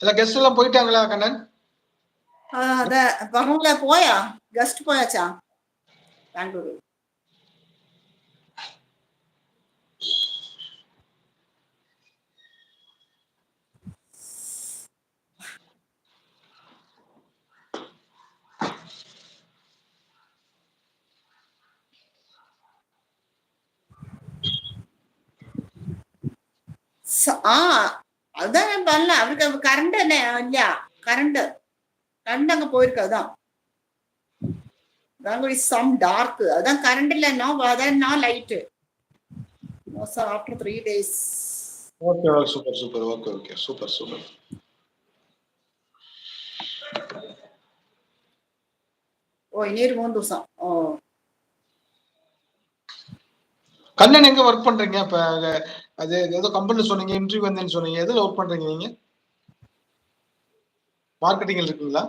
இல்ல கெஸ்ட் எல்லாம் போயிட்டாங்களா கண்ணன்? அத பரவாயில்ல போயா கெஸ்ட் போயாச்சா பெங்களூரு? அதுதான் பண்ணல. அவருக்கு கரண்ட் என்ன இல்லையா? கரண்ட் அங்க போயிருக்கு. அதான் சம் டார்க். அதான் கரண்ட் இல்ல. No light. After 3 days. Okay super super. Okay okay super super. இன்னொரு 3 ദിവസം. கண்ணன் எங்க ஒர்க் பண்றீங்க இப்ப? அது ஏதோ கம்பெனில சொன்னீங்க, இன்டர்வியூ வந்தேன்னு சொன்னீங்க. எதுல ஒர்க் பண்றீங்க நீங்க? மார்க்கெட்டிங்ல இருக்கீங்களா?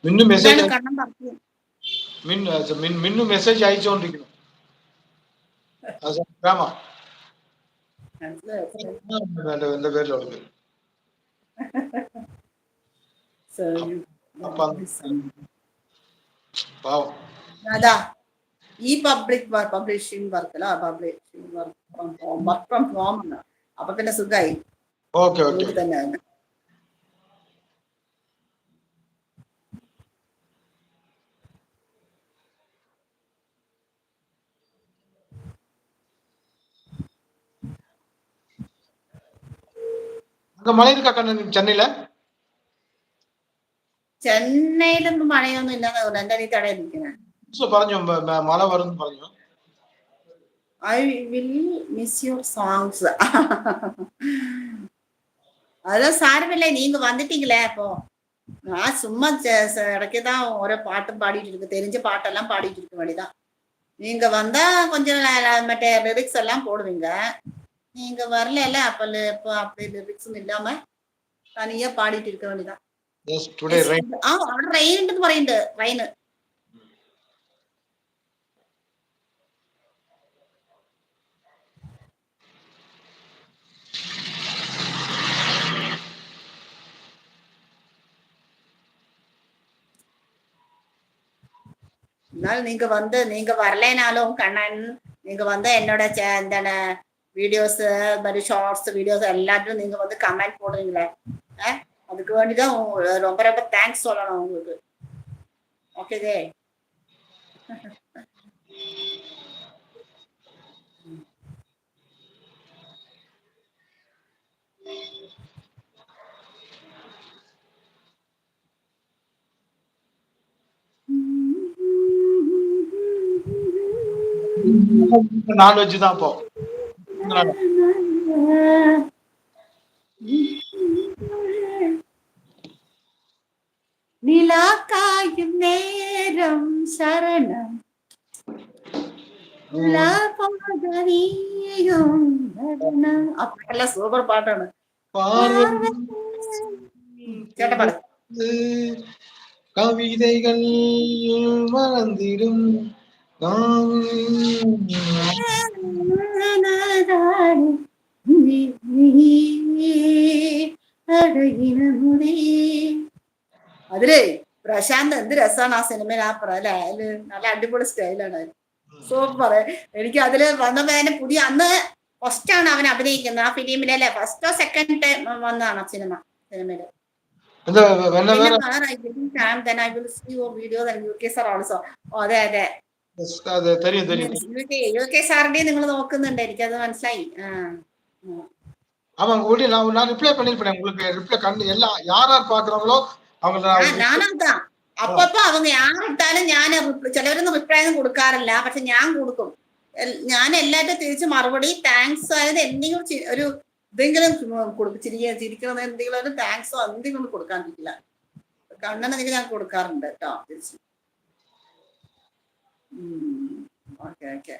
മിന്നു മെസ്സേജ് മിന്നു മെസ്സേജ് അയച്ചുകൊണ്ടിരിക്കുന്നു. എന്റെ പേരിലുള്ളത്. പാവം. അതാ ഈ പബ്ലിഷിംഗ് വർക്കല്ല, പബ്ലിഷിംഗ് വർക്ക് ഫ്രം ഹോം. അപ്പൊ പിന്നെ സുഖമായി. ഓക്കെ ഓക്കെ തന്നെ அங்க மழை இருக்கா கண்ணன் சென்னையில? ചെന്നൈയിലൊന്നും മഴയൊന്നും ഇല്ലെന്ന് തോന്നുന്നു. എന്റെ അനിയത്തി അവിടെ ഇരിക്കുന്നത് പറഞ്ഞു മഴ വരുന്നു പറഞ്ഞു. I will miss your songs. அதெல்லாம் சாரமில்லை. நீங்க வந்துட்டீங்களே அப்போ. நான் சும்மா இடைக்குதான் ஓரோ பாட்டும் பாடிட்டு இருக்கு. தெரிஞ்ச பாட்டெல்லாம் பாடிட்டு இருக்க வேண்டியதான். நீங்க வந்தா கொஞ்சம் மற்ற லிரிக்ஸ் எல்லாம் போடுவீங்க. நீங்க வரல அப்ப அப்படி லிரிக்ஸும் இல்லாம தனியா பாடிட்டு இருக்க வேண்டியதான். ரெயின் പറയുന്നുണ്ട്. റെയിൻ. நீங்க வரலைனாலும் கண்ணன், நீங்க வந்து என்னோட இந்த வீடியோஸ் மாதிரி ஷார்ட்ஸ் வீடியோஸ் எல்லாத்தையும் நீங்க வந்து கமெண்ட் போடுறீங்களே, அதுக்கு வேண்டிதான் ரொம்ப ரொம்ப தேங்க்ஸ் சொல்லணும் உங்களுக்கு. ஓகே. நான்வெஜ் தான் அப்போ. நிலா காயும் நேரம் சரணம் அப்பெல்லாம் சூப்பர் பாட்டாണ്. கேட்ட பாடு. கவிதைகள் மறந்திடும் അതിലേ പ്രശാന്ത് എന്ത് രസമാണ് ആ സിനിമയിൽ. അല്ലേ നല്ല അടിപൊളി സ്റ്റൈലാണ്. സൂപ്പർ. എനിക്ക് അതില് വന്നപ്പോ പുതിയ അന്ന് ഫസ്റ്റ് ആണ് അവൻ അഭിനയിക്കുന്നത് ആ ഫിലിമില്. അല്ലെ ഫസ്റ്റോ സെക്കൻഡ് ടൈം വന്നതാണ് സിനിമയില്. അതെ UK സാറിന്റെ നിങ്ങൾ നോക്കുന്നുണ്ട്. എനിക്കത് മനസ്സിലായി. ஆமாங்க ஓடி நான் ரிப்ளை பண்ணிருப்பேன் உங்களுக்கு. ரிப்ளை கண்டு எல்லாம் யார் பாக்குறாங்களோ அவங்க நானும் தான். அப்பப்போ அவங்க யாரிட்டாலும் ഞാൻ ചിലവരൊന്നും റിപ്ലൈ ഒന്നും കൊടുക്കാറില്ല. പക്ഷെ ഞാൻ കൊടുക്കും. ഞാൻ എല്ലാവരും തിരിച്ച് മറുപടി താങ്ക്സ് ആയത് എന്തെങ്കിലും ഒരു എന്തെങ്കിലും കൊടുക്കും. ചിരിക്കണം എന്തെങ്കിലും ഒരു താങ്ക്സോ എന്തെങ്കിലും കൊടുക്കാണ്ടിരിക്കില്ല. കണ്ണെന്നെങ്കിൽ ഞാൻ കൊടുക്കാറുണ്ട് കേട്ടോ തിരിച്ച്. ഓക്കെ.